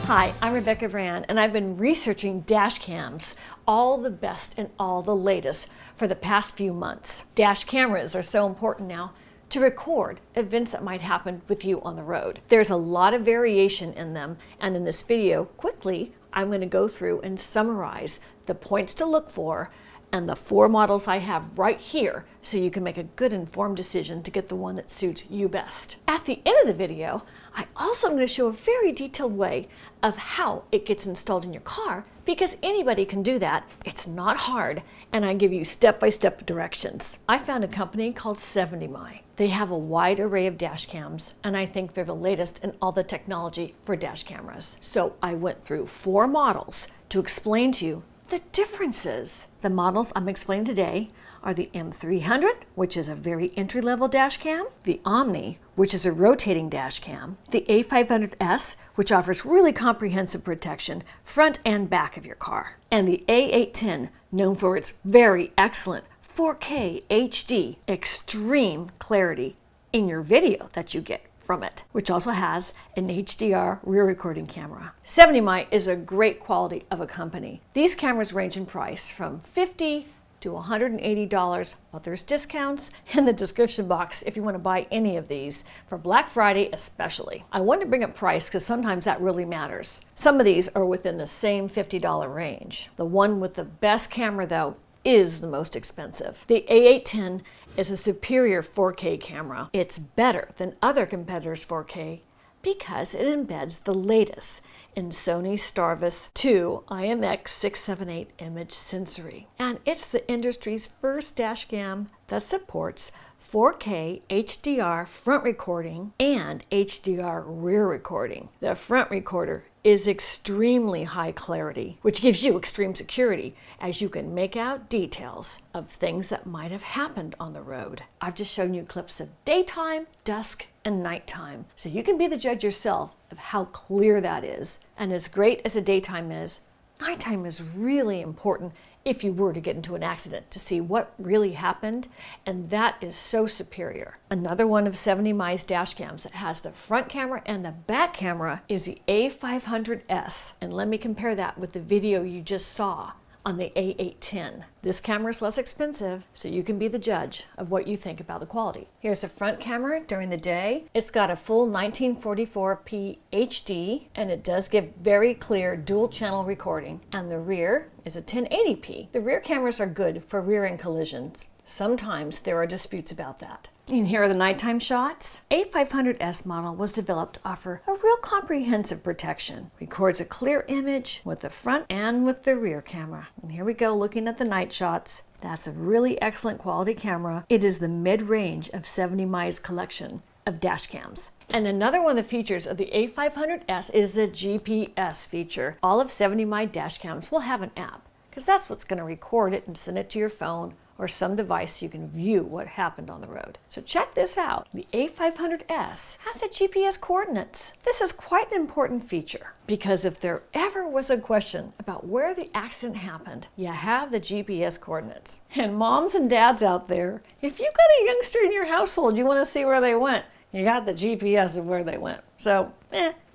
Hi, I'm Rebecca Brand, and I've been researching dash cams, all the best and all the latest, for the past few months. Dash cameras are so important now to record events that might happen with you on the road. There's a lot of variation in them, and in this video, quickly, I'm going to go through and summarize the points to look for and the 4 models I have right here so you can make a good informed decision to get the one that suits you best. At the end of the video, I also am going to show a very detailed way of how it gets installed in your car, because anybody can do that. It's not hard, and I give you step-by-step directions. I found a company called 70My. They have a wide array of dash cams, and I think they're the latest in all the technology for dash cameras. So I went through 4 models to explain to you the differences. The models I'm explaining today are the M300, which is a very entry-level dash cam, the Omni, which is a rotating dash cam, the A500S, which offers really comprehensive protection front and back of your car, and the A810, known for its very excellent 4K HD extreme clarity in your video that you get from it, which also has an HDR rear recording camera. 70My is a great quality of a company. These cameras range in price from $50 to $180, but there's discounts in the description box if you want to buy any of these, for Black Friday especially. I want to bring up price because sometimes that really matters. Some of these are within the same $50 range. The one with the best camera, though, is the most expensive. The A810 is a superior 4K camera. It's better than other competitors' 4K because it embeds the latest in Sony Starvis 2 IMX678 image sensory. And it's the industry's first dash cam that supports 4K HDR front recording and HDR rear recording. The front recorder is extremely high clarity, which gives you extreme security as you can make out details of things that might have happened on the road. I've just shown you clips of daytime, dusk, and nighttime, so you can be the judge yourself of how clear that is. And as great as the daytime is, nighttime is really important if you were to get into an accident, to see what really happened, and that is so superior. Another one of 70My's dash cams that has the front camera and the back camera is the A500S, and let me compare that with the video you just saw on the A810. This camera is less expensive, so you can be the judge of what you think about the quality. Here's the front camera during the day. It's got a full 1944p HD, and it does give very clear dual channel recording. And the rear is a 1080p. The rear cameras are good for rear-end collisions. Sometimes there are disputes about that. And here are the nighttime shots. A500S model was developed to offer a real comprehensive protection. Records a clear image with the front and with the rear camera. And here we go looking at the night shots. That's a really excellent quality camera. It is the mid-range of 70My's collection of dash cams. And another one of the features of the A500S is the GPS feature. All of 70My dash cams will have an app, because that's what's going to record it and send it to your phone or some device you can view what happened on the road. So check this out. The A500S has the GPS coordinates. This is quite an important feature, because if there ever was a question about where the accident happened, you have the GPS coordinates. And moms and dads out there, if you've got a youngster in your household, you want to see where they went, you got the GPS of where they went. So,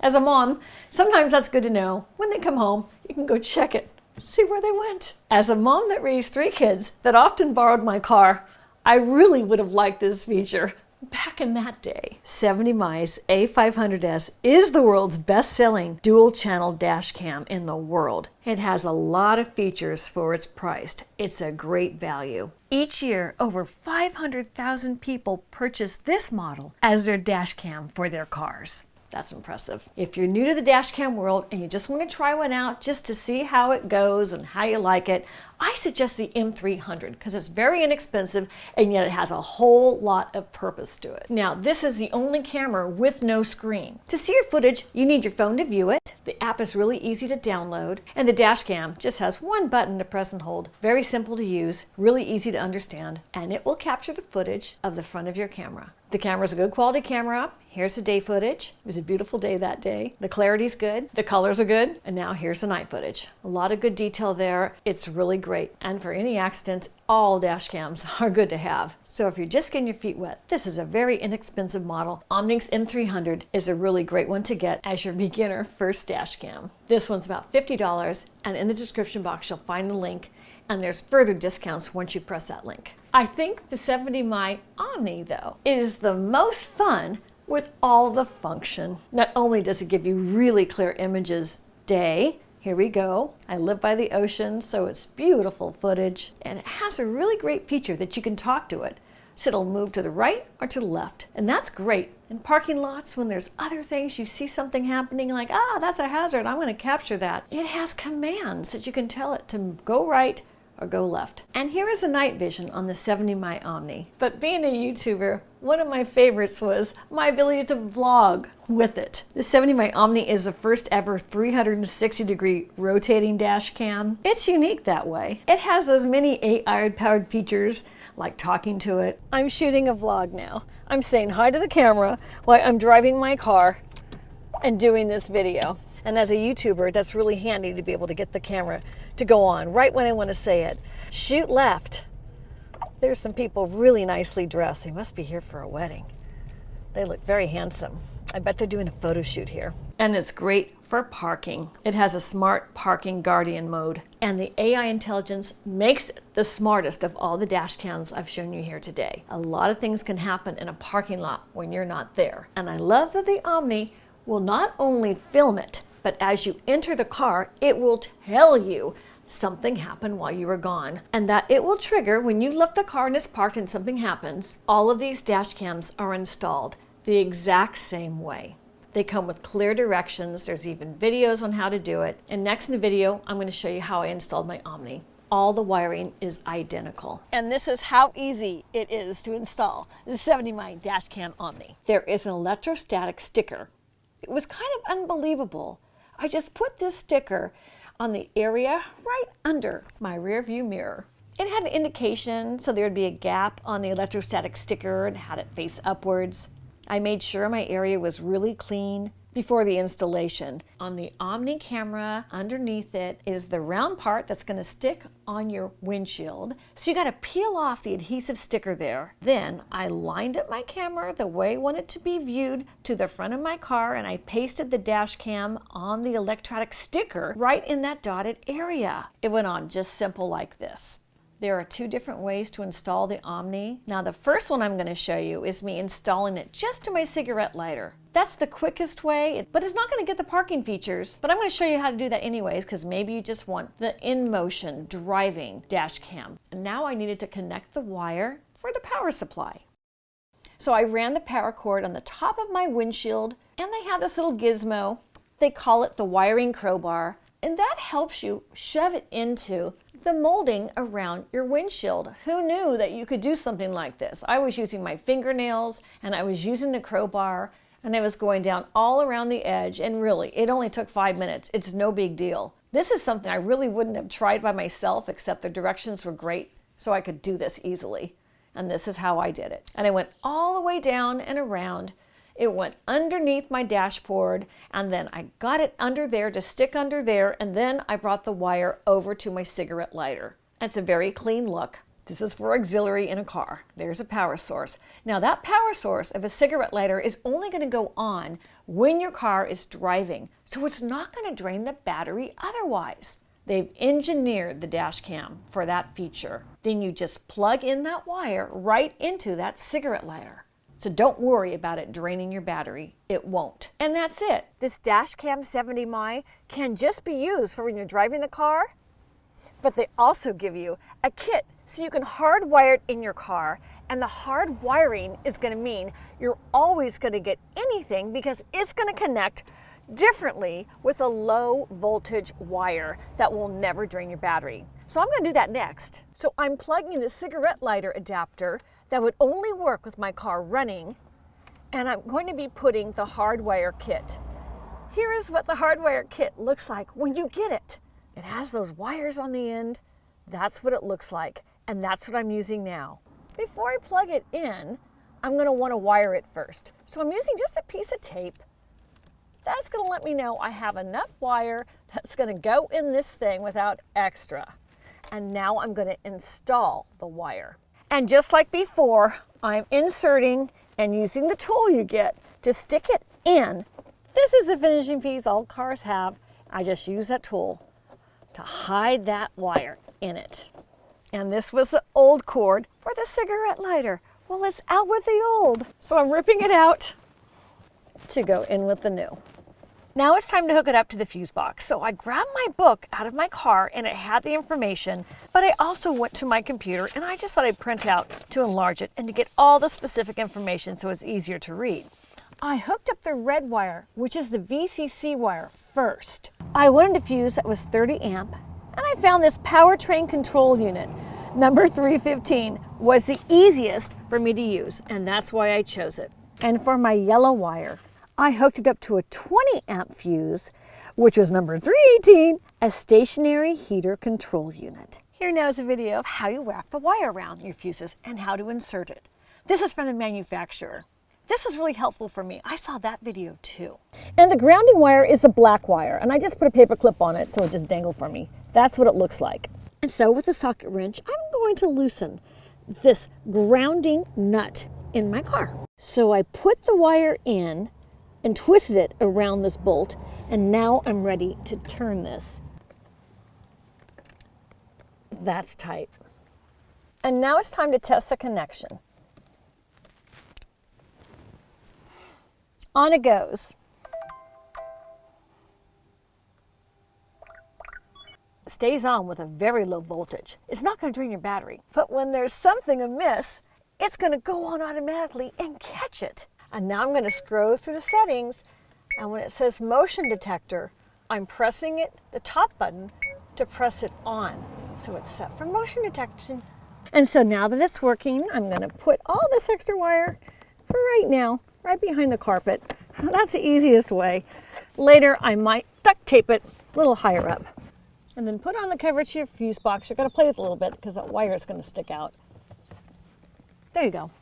as a mom, sometimes that's good to know. When they come home, you can go check it, see where they went. As a mom that raised 3 kids that often borrowed my car, I really would have liked this feature back in that day. 70My's A500S is the world's best-selling dual-channel dash cam in the world. It has a lot of features for its price. It's a great value. Each year, over 500,000 people purchase this model as their dash cam for their cars. That's impressive. If you're new to the dash cam world and you just want to try one out just to see how it goes and how you like it, I suggest the M300 because it's very inexpensive and yet it has a whole lot of purpose to it. Now, this is the only camera with no screen. To see your footage, you need your phone to view it. The app is really easy to download, and the dash cam just has one button to press and hold. Very simple to use, really easy to understand, and it will capture the footage of the front of your camera. The camera is a good quality camera. Here's the day footage. It was a beautiful day that day. The clarity's good, the colors are good, and now here's the night footage. A lot of good detail there. It's really great. And for any accidents, all dash cams are good to have. So if you're just getting your feet wet, this is a very inexpensive model. Omni's M300 is a really great one to get as your beginner first dash cam. This one's about $50, and in the description box you'll find the link, and there's further discounts once you press that link. I think the 70mm Omni, though, is the most fun with all the function. Not only does it give you really clear images day, here we go. I live by the ocean, so it's beautiful footage, and it has a really great feature that you can talk to it. So it'll move to the right or to the left. And that's great in parking lots when there's other things, you see something happening like, that's a hazard, I'm gonna capture that. It has commands that you can tell it to go right or go left. And here is a night vision on the 70mm Omni. But being a YouTuber, one of my favorites was my ability to vlog with it. The 70mm Omni is the first ever 360-degree rotating dash cam. It's unique that way. It has those many AI-powered features like talking to it. I'm shooting a vlog now. I'm saying hi to the camera while I'm driving my car and doing this video. And as a YouTuber, that's really handy to be able to get the camera to go on right when I want to say it. Shoot left. There's some people really nicely dressed. They must be here for a wedding. They look very handsome. I bet they're doing a photo shoot here. And it's great for parking. It has a smart parking guardian mode. And the AI intelligence makes it the smartest of all the dash cams I've shown you here today. A lot of things can happen in a parking lot when you're not there. And I love that the Omni will not only film it, but as you enter the car, it will tell you something happened while you were gone, and that it will trigger when you left the car and it's parked and something happens. All of these dash cams are installed the exact same way. They come with clear directions. There's even videos on how to do it. And next in the video, I'm going to show you how I installed my Omni. All the wiring is identical. And this is how easy it is to install the 70mm dash cam Omni. There is an electrostatic sticker. It was kind of unbelievable. I just put this sticker on the area right under my rear view mirror. It had an indication, so there would be a gap on the electrostatic sticker and had it face upwards. I made sure my area was really clean before the installation. On the Omni camera, underneath it is the round part that's going to stick on your windshield. So you got to peel off the adhesive sticker there. Then I lined up my camera the way I want it to be viewed to the front of my car, and I pasted the dash cam on the electronic sticker right in that dotted area. It went on just simple like this. There are two different ways to install the Omni. Now the first one I'm going to show you is me installing it just to my cigarette lighter. That's the quickest way, but it's not going to get the parking features. But I'm going to show you how to do that anyways, because maybe you just want the in-motion driving dash cam. And now I needed to connect the wire for the power supply. So I ran the power cord on the top of my windshield, and they have this little gizmo. They call it the wiring crowbar, and that helps you shove it into the molding around your windshield. Who knew that you could do something like this? I was using my fingernails and I was using the crowbar, and I was going down all around the edge, and really it only took 5 minutes. It's no big deal. This is something I really wouldn't have tried by myself, except the directions were great so I could do this easily. And this is how I did it. And I went all the way down and around. It went underneath my dashboard, and then I got it under there to stick under there, and then I brought the wire over to my cigarette lighter. It's a very clean look. This is for auxiliary in a car. There's a power source. Now that power source of a cigarette lighter is only going to go on when your car is driving, so it's not going to drain the battery otherwise. They've engineered the dash cam for that feature. Then you just plug in that wire right into that cigarette lighter. So don't worry about it draining your battery. It won't. And that's it. This dash cam 70mm can just be used for when you're driving the car, but they also give you a kit so you can hardwire it in your car. And the hard wiring is going to mean you're always going to get anything, because it's going to connect differently with a low voltage wire that will never drain your battery. So I'm going to do that next. So I'm plugging the cigarette lighter adapter that would only work with my car running, and I'm going to be putting the hardwire kit. Here is what the hardwire kit looks like when you get it. It has those wires on the end. That's what it looks like, and that's what I'm using now. Before I plug it in, I'm going to want to wire it first. So I'm using just a piece of tape. That's going to let me know I have enough wire that's going to go in this thing without extra. And now I'm going to install the wire. And just like before, I'm inserting and using the tool you get to stick it in. This is the finishing piece all cars have. I just use that tool to hide that wire in it. And this was the old cord for the cigarette lighter. Well, it's out with the old. So I'm ripping it out to go in with the new. Now it's time to hook it up to the fuse box. So I grabbed my book out of my car and it had the information, but I also went to my computer and I just thought I'd print out to enlarge it and to get all the specific information so it's easier to read. I hooked up the red wire, which is the VCC wire, first. I wanted a fuse that was 30 amp, and I found this powertrain control unit, number 315, was the easiest for me to use, and that's why I chose it. And for my yellow wire, I hooked it up to a 20 amp fuse, which was number 318, a stationary heater control unit. Here now is a video of how you wrap the wire around your fuses and how to insert it. This is from the manufacturer. This was really helpful for me. I saw that video too. And the grounding wire is the black wire, and I just put a paper clip on it so it just dangled for me. That's what it looks like. And so with the socket wrench, I'm going to loosen this grounding nut in my car. So I put the wire in and twisted it around this bolt, and now I'm ready to turn this. That's tight. And now it's time to test the connection. On it goes. Stays on with a very low voltage. It's not going to drain your battery, but when there's something amiss, it's going to go on automatically and catch it. And now I'm going to scroll through the settings, and when it says motion detector, I'm pressing it, the top button, to press it on. So it's set for motion detection. And so now that it's working, I'm going to put all this extra wire for right now right behind the carpet. That's the easiest way. Later, I might duct tape it a little higher up. And then put on the cover to your fuse box. You're going to play with it a little bit because that wire is going to stick out. There you go.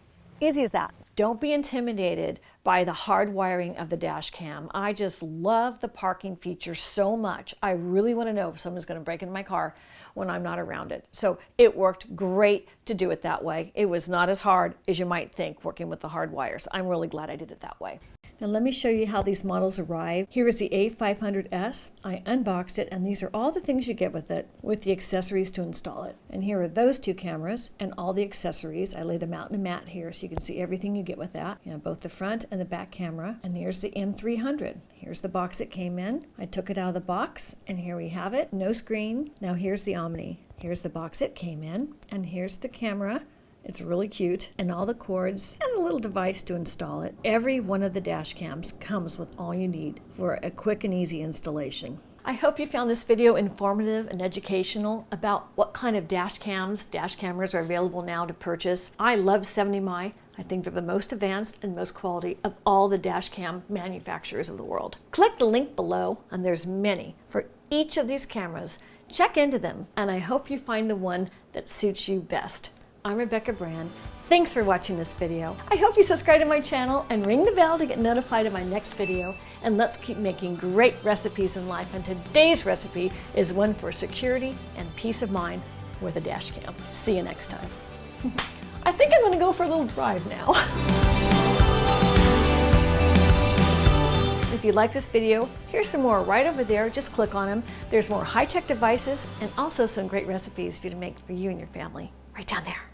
Easy as that. Don't be intimidated by the hard wiring of the dash cam. I just love the parking feature so much. I really want to know if someone's going to break into my car when I'm not around it. So it worked great to do it that way. It was not as hard as you might think working with the hard wires. I'm really glad I did it that way. Now let me show you how these models arrive. Here is the A500S. I unboxed it, and these are all the things you get with it, with the accessories to install it. And here are those two cameras and all the accessories. I lay them out in a mat here so you can see everything you get with that. You know, both the front and the back camera. And here's the M300. Here's the box it came in. I took it out of the box, and here we have it. No screen. Now here's the Omni. Here's the box it came in, and here's the camera. It's really cute, and all the cords and the little device to install it. Every one of the dash cams comes with all you need for a quick and easy installation. I hope you found this video informative and educational about what kind of dash cameras are available now to purchase. I love 70mi. I think they're the most advanced and most quality of all the dash cam manufacturers of the world. Click the link below, and there's many for each of these cameras. Check into them, and I hope you find the one that suits you best. I'm Rebecca Brand. Thanks for watching this video. I hope you subscribe to my channel and ring the bell to get notified of my next video. And let's keep making great recipes in life. And today's recipe is one for security and peace of mind with a dash cam. See you next time. I think I'm going to go for a little drive now. If you like this video, here's some more right over there. Just click on them. There's more high-tech devices and also some great recipes for you to make for you and your family. Right down there.